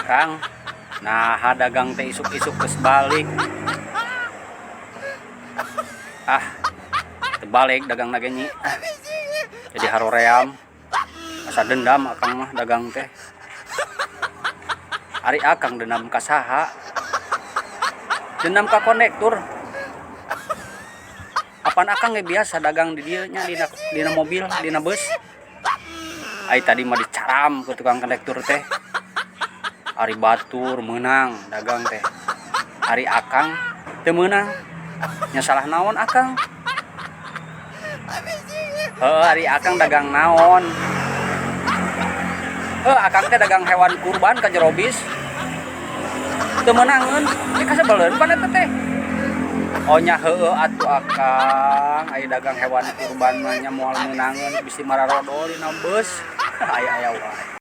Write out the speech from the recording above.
Akang nah dagang teh isuk-isuk geus balik. Terbalik dagang nageni. Jadi haroream. Asa dendam akang mah dagang teh. Ari akang dendam ka saha? Dendam ka konektur. Apaan akang ge biasa dagang di dieu nya dina mobil, dina bus. Ai tadi mah dicaram ku tukang konektur teh. Ari batur meunang dagang teh. Ari akang teu meunang. Nya salah naon akang? Ari akang dagang naon? Akang teh dagang hewan kurban ka jero bis. Teu meunangeun, ieu kasebeleun pan eta teh. Oh nya heueuh atuh akang, aya dagang hewan kurban mah nya moal meunangeun bisi mararodol dina beus. Aya wae.